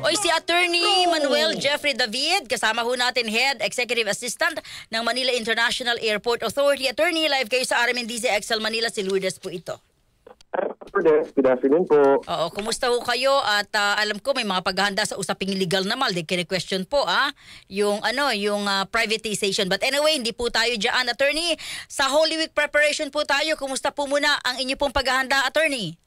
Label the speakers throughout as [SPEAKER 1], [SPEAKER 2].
[SPEAKER 1] Oy, si Attorney Manuel Jeffrey David, kasama ho natin Head Executive Assistant ng Manila International Airport Authority. Attorney, live kayo sa RMNDZ XL Manila. Si Lourdes po ito.
[SPEAKER 2] Good afternoon po.
[SPEAKER 1] Oo, kumusta ho kayo? At alam ko may mga paghahanda sa usaping legal na mal. Kine-question po yung privatization. But anyway, hindi po tayo diyan, Attorney. Sa Holy Week preparation po tayo. Kumusta po muna ang inyo pong paghahanda, Attorney?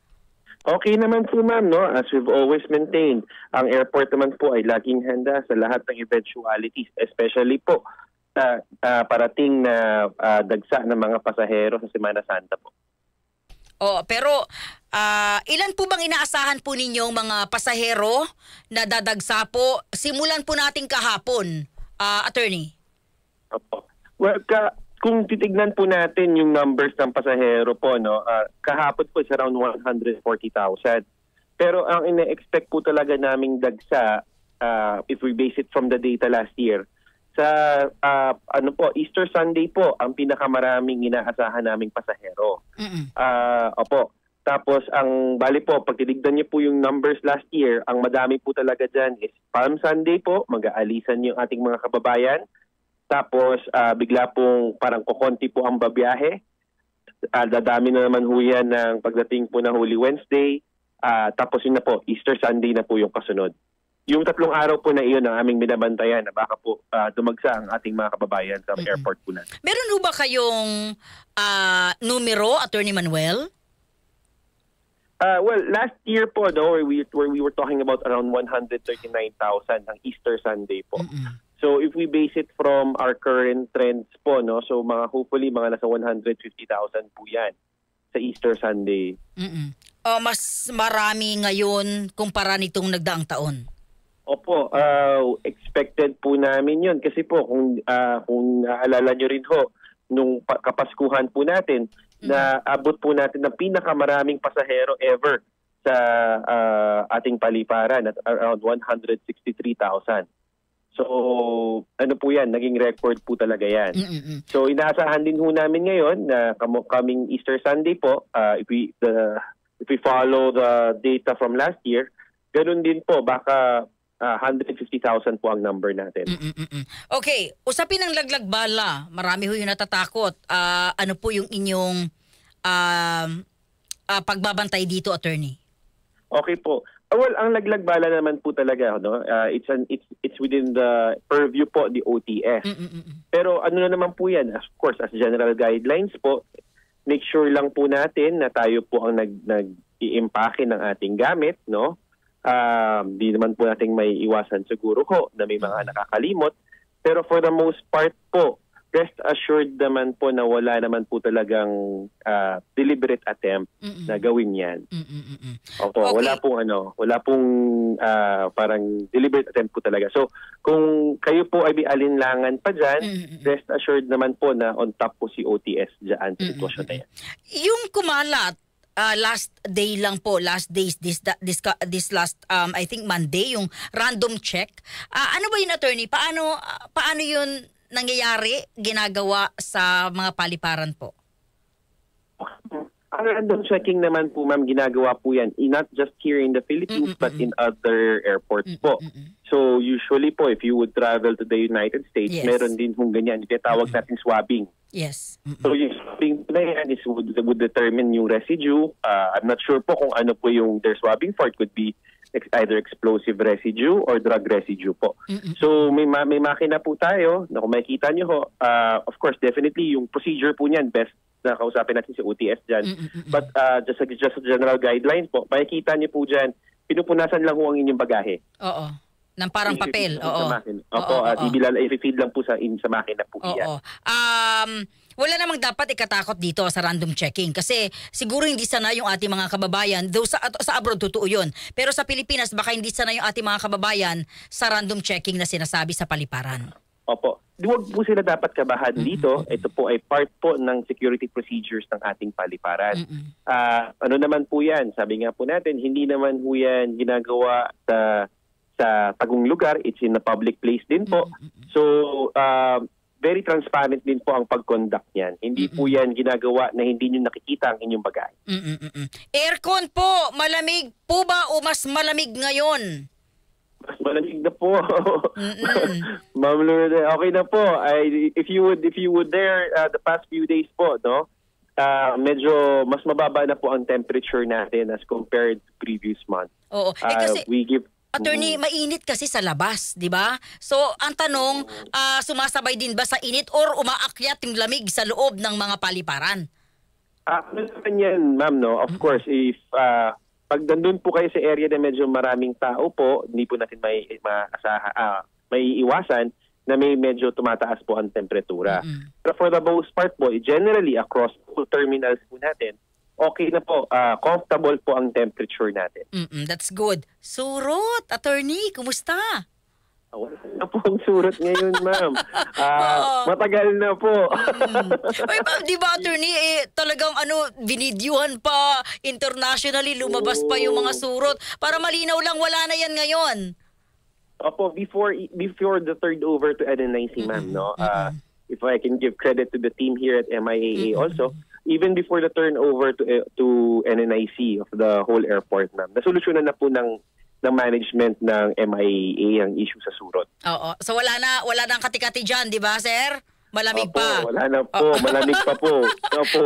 [SPEAKER 2] Okay naman po, ma'am, no? As we've always maintained, ang airport naman po ay laging handa sa lahat ng eventualities, especially po sa parating na dagsa ng mga pasahero sa Semana Santa po.
[SPEAKER 1] Oh, pero ilan po bang inaasahan po ninyong mga pasahero na dadagsa po? Simulan po natin kahapon, Attorney.
[SPEAKER 2] Opo. Well, kung titignan po natin yung numbers ng pasahero po, no, kahapon po is around 140,000. Pero ang ina-expect po talaga naming dagsa, if we base it from the data last year, sa Easter Sunday po ang pinakamaraming inaasahan naming pasahero. Opo. Tapos ang bali po, pag titignan niyo po yung numbers last year, ang madami po talaga dyan is Palm Sunday po, mag-aalisan yung ating mga kababayan. Tapos bigla pong parang kukonti po ang babiyahe. Dadami na naman ho yan ng pagdating po na Holy Wednesday. Tapos yun na po, Easter Sunday na po yung kasunod. Yung 3 araw po na iyon ang aming binabantayan na baka po dumagsa ang ating mga kababayan sa airport po natin.
[SPEAKER 1] Meron ho ba kayong numero, Attorney Manuel?
[SPEAKER 2] Well, last year po, no, where we were talking about around 139,000 ang Easter Sunday po. So if we base it from our current trends po, no, so hopefully mga nasa 150,000 po yan sa Easter Sunday.
[SPEAKER 1] Mas marami ngayon kumpara nitong nagdaang taon.
[SPEAKER 2] Opo, expected po namin yun. Kasi po, kung naalala nyo rin ho, nung kapaskuhan po natin, na abot po natin ng pinakamaraming pasahero ever sa ating paliparan at around 163,000. So, ano po yan, naging record po talaga yan. So, inaasahan din ho namin ngayon na coming Easter Sunday po, if we follow the data from last year, ganun din po, baka 150,000 po ang number natin.
[SPEAKER 1] Okay, usapin ng laglag bala. Marami ho yung natatakot. Ano po yung inyong pagbabantay dito, Attorney?
[SPEAKER 2] Okay po. Well, ang laglag bala naman po talaga, no? It's within the purview po, the OTS. Pero ano na naman po yan? Of course, as general guidelines po, make sure lang po natin na tayo po ang nag-i-impake ng ating gamit, no? Di naman po nating may iwasan siguro ho na may mga nakakalimot. Pero for the most part po, rest assured naman po na wala naman po talagang deliberate attempt na gawin yan. Opo, okay. Wala pong parang deliberate attempt po talaga. So, kung kayo po ay alinlangan pa dyan, rest assured naman po na on top po si OTS dyan sa sitwasyon na yan. Yung
[SPEAKER 1] kumalat, last day lang po, last days, this last, I think Monday, yung random check. Ano ba yun, Attorney? Paano yun nangyayari, ginagawa sa mga paliparan po?
[SPEAKER 2] Ang random checking naman po, ma'am, ginagawa po yan, not just here in the Philippines, but in other airports po. So usually po, if you would travel to the United States, meron din kung ganyan. Tinatawag natin swabbing.
[SPEAKER 1] Yes.
[SPEAKER 2] So yung swabbing na yan is would determine yung residue. I'm not sure po kung ano po yung their swabbing for. It could be either explosive residue or drug residue po. So may makina po tayo na kung makikita nyo ho, of course, definitely yung procedure po niyan, best na kausapin natin si OTS dyan. But just a general guidelines po, makikita nyo po dyan, pinupunasan lang ho ang inyong bagahe.
[SPEAKER 1] Oo. Nang parang papel.
[SPEAKER 2] Opo, i-feed lang po sa makina po yan.
[SPEAKER 1] Wala namang dapat ikatakot dito sa random checking kasi siguro hindi sanay yung ating mga kababayan, though sa abroad totoo yun. Pero sa Pilipinas baka hindi sanay yung ating mga kababayan sa random checking na sinasabi sa paliparan.
[SPEAKER 2] Opo. Huwag po sila dapat kabahan dito. Ito po ay part po ng security procedures ng ating paliparan. Ano naman po yan? Sabi nga po natin, hindi naman po yan ginagawa sa tagong lugar. It's in a public place din po. So, very transparent din po ang pag-conduct niyan. Hindi po yan ginagawa na hindi nyo nakikita ang inyong bagahe.
[SPEAKER 1] Aircon po, malamig po ba o mas malamig ngayon?
[SPEAKER 2] malamig na po. Ma'am Lourdes, okay na po. If you would there the past few days po, no? Medyo mas mababa na po ang temperature natin as compared to previous month.
[SPEAKER 1] Oo. Kasi
[SPEAKER 2] we give
[SPEAKER 1] Attorney, mainit kasi sa labas, di ba? So, ang tanong, sumasabay din ba sa init or umaakyat yung lamig sa loob ng mga paliparan?
[SPEAKER 2] Ano naman yan, ma'am, no? Of course, if pag nandun po kayo sa area na medyo maraming tao po, hindi po natin may iwasan na may medyo tumataas po ang temperatura. Pero for the most part po, generally across all terminals po natin, okay na po, comfortable po ang temperature natin.
[SPEAKER 1] That's good. Surot, attorney, kumusta?
[SPEAKER 2] Wala na po ang surot ngayon, ma'am. Matagal na po.
[SPEAKER 1] Ay, di ba, attorney, talagang binidyuhan pa internationally, lumabas pa yung mga surot. Para malinaw lang, wala na yan ngayon.
[SPEAKER 2] Opo, before the turnover to NNIC, ma'am, no? If I can give credit to the team here at MIAA also, even before the turnover to NNIC of the whole airport, ma'am, nasolusyonan na po ng management ng MIAA ang issue sa surot.
[SPEAKER 1] Oo. So wala na ang kati-kati dyan, di ba, sir? Malamig pa.
[SPEAKER 2] Wala na po. Malamig pa po. Opo.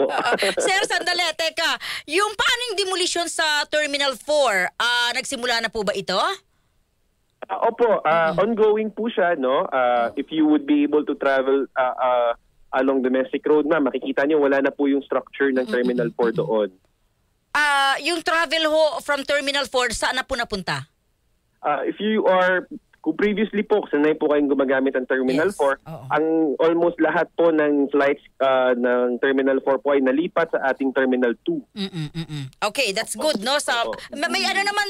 [SPEAKER 1] Sir, sandali. Teka, yung paning demolition sa Terminal 4, nagsimula na po ba ito?
[SPEAKER 2] Opo, ongoing po siya, no? If you would be able to travel along domestic road, ma'am, makikita niyo wala na po yung structure ng Terminal 4 doon.
[SPEAKER 1] Yung travel ho from Terminal 4, saan na po napunta?
[SPEAKER 2] Kung previously po, sanay po kayong gumagamit ng Terminal 4, ang almost lahat po ng flights ng Terminal 4 po ay nalipat sa ating Terminal 2.
[SPEAKER 1] Okay, that's good, no? May naman,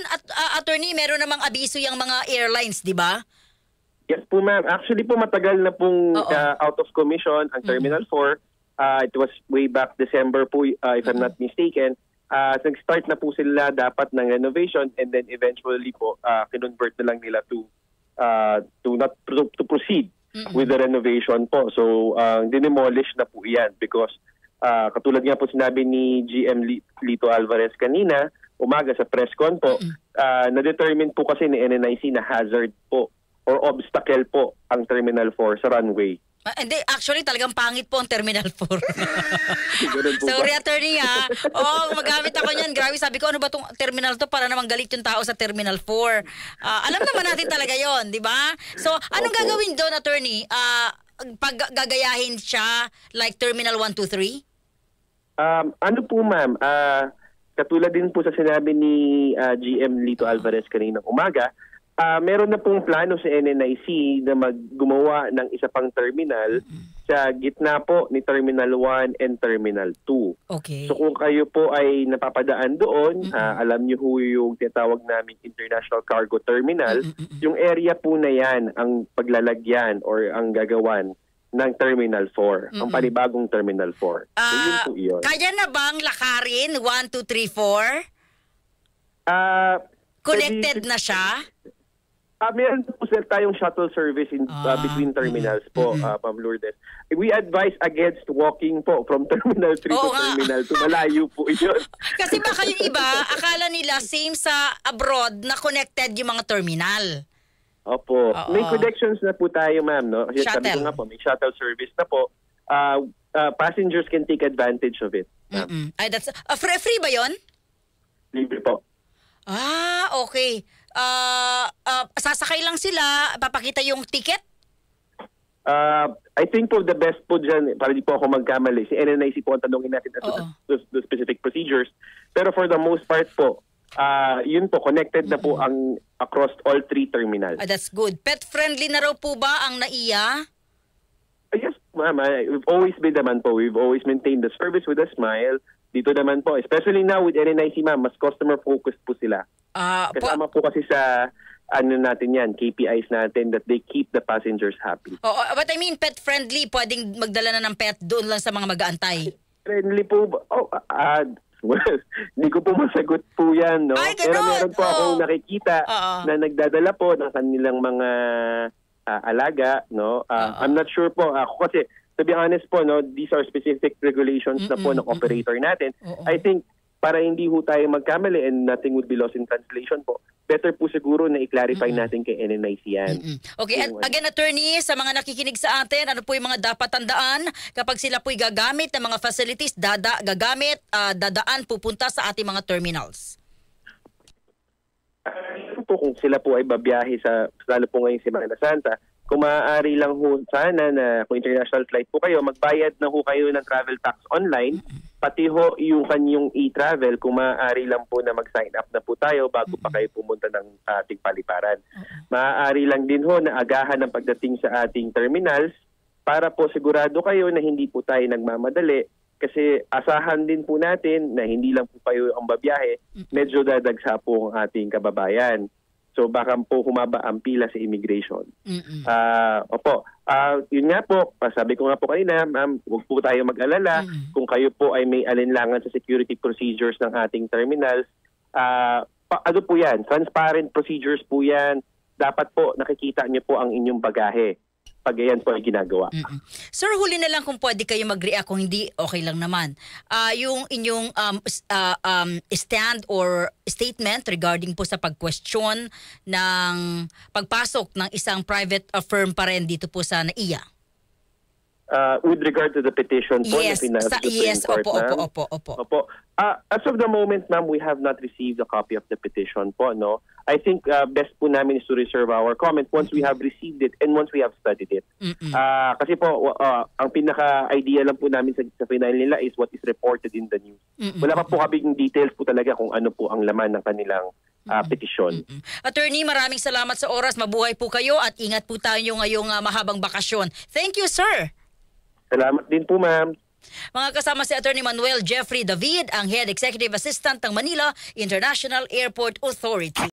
[SPEAKER 1] attorney, meron namang abiso yung mga airlines, di ba?
[SPEAKER 2] Yes po, ma'am. Actually po, matagal na pong out of commission ang Terminal 4. It was way back December po, if I'm not mistaken. Nag-start na po sila dapat ng renovation and then eventually po, kinonvert na lang nila to proceed with the renovation po. So, dinemolish na po yan because katulad nga po sinabi ni GM Lito Alvarez kanina, umaga sa press con po, na-determine po kasi ni NNIC na hazard po or obstacle po ang Terminal 4 sa runway.
[SPEAKER 1] Hindi, actually talagang pangit po ang Terminal 4. Sorry, attorney magamit ako niyan. Grabe, sabi ko, ano ba itong terminal to para naman galit yung tao sa Terminal 4. Alam naman natin talaga yon, di ba? So, anong gagawin doon, attorney? Pag gagayahin siya like Terminal 1, 2, 3?
[SPEAKER 2] Ano po, ma'am? Katulad din po sa sinabi ni GM Lito Alvarez kaninang umaga, meron na pong plano sa NNIC na gumawa ng isa pang terminal sa gitna po ni Terminal 1 and Terminal 2.
[SPEAKER 1] Okay.
[SPEAKER 2] So kung kayo po ay napapadaan doon, alam niyo ho yung tinatawag namin International Cargo Terminal, yung area po na yan ang paglalagyan or ang gagawan ng Terminal 4, ang panibagong Terminal 4. So yun po yun.
[SPEAKER 1] Kaya na bang lakarin 1, 2, 3, 4? Connected na siya?
[SPEAKER 2] Meron po tayong shuttle service between terminals po, Ma'am Lourdes. We advise against walking po from Terminal 3 to Terminal 2. Malayo po yun.
[SPEAKER 1] Kasi baka yung iba, akala nila same sa abroad na connected yung mga terminal.
[SPEAKER 2] Opo. May connections na po tayo, ma'am. No? Kasi
[SPEAKER 1] Shuttle.
[SPEAKER 2] sabi ko nga po, may shuttle service na po. Passengers can take advantage of it.
[SPEAKER 1] Ay, that's free ba yon?
[SPEAKER 2] Libre po.
[SPEAKER 1] Okay. Sasakay lang sila, papakita yung ticket?
[SPEAKER 2] I think po the best po dyan, para di po ako magkamali, si NNIC po ang tanongin natin the specific procedures. Pero for the most part po, yun po, connected na po ang across all 3 terminals.
[SPEAKER 1] That's good. Pet-friendly na raw po ba ang NAIA?
[SPEAKER 2] Yes, ma'am. We've always been naman po. We've always maintained the service with a smile. Dito naman po, especially now with NNIC, ma'am, mas customer-focused po sila. Kasama po kasi sa natin yan, KPIs natin that they keep the passengers happy.
[SPEAKER 1] But I mean, pet-friendly, pwedeng magdala na ng pet doon lang sa mga mag-aantay.
[SPEAKER 2] Friendly po ba? Well, hindi ko po masagot po yan, no?
[SPEAKER 1] Ay,
[SPEAKER 2] pero meron po akong nakikita na nagdadala po ng kanilang mga alaga, no? I'm not sure po. Ako kasi, to be honest po, no, these are specific regulations na po ng operator natin. I think para hindi ho tayo magkamali and nothing would be lost in translation po, better po siguro na i-clarify natin kay NNIC yan.
[SPEAKER 1] Okay, and again, attorney, sa mga nakikinig sa atin, ano po yung mga dapat tandaan kapag sila po'y gagamit ng mga facilities, dadaan, pupunta sa ating mga terminals?
[SPEAKER 2] Po kung sila po ay babiyahe lalo po ngayong Semana Santa, kung maaari lang ho sana na kung international flight po kayo, magbayad na ho kayo ng travel tax online, pati ho yung kanyang e-travel, kung maaari lang po na mag-sign up na po tayo bago pa kayo pumunta ng ating paliparan. Maaari lang din ho na agahan ng pagdating sa ating terminals para po sigurado kayo na hindi po tayo nagmamadali, kasi asahan din po natin na hindi lang po kayo ang babiyahe, medyo dadagsa po ang ating kababayan. So baka po humaba ang pila sa immigration. Opo. Yun nga po, sabi ko nga po kanina, ma'am, huwag po tayo mag-alala. Kung kayo po ay may alinlangan sa security procedures ng ating terminals, ano po yan? Transparent procedures po yan. Dapat po nakikita niyo po ang inyong bagahe pag yan po ay ginagawa.
[SPEAKER 1] Sir, huli na lang kung pwede kayo mag-react, kung hindi, okay lang naman. Yung inyong stand or statement regarding po sa pag-question ng pagpasok ng isang private firm pa rin dito po sa NAIA.
[SPEAKER 2] With regard to the petition po
[SPEAKER 1] Yes,
[SPEAKER 2] na
[SPEAKER 1] yes, opo.
[SPEAKER 2] As of the moment, ma'am, we have not received a copy of the petition po, no? I think best po namin is to reserve our comment once we have received it and once we have studied it. Kasi po, ang pinaka-idea lang po namin sa final nila is what is reported in the news. Wala pa po kaming details po talaga kung ano po ang laman ng kanilang petisyon.
[SPEAKER 1] Attorney, maraming salamat sa oras. Mabuhay po kayo at ingat po tayo ngayong mahabang bakasyon. Thank you, sir.
[SPEAKER 2] Salamat din po, ma'am.
[SPEAKER 1] Mga kasama si Attorney Manuel Jeffrey David, ang Head Executive Assistant ng Manila International Airport Authority.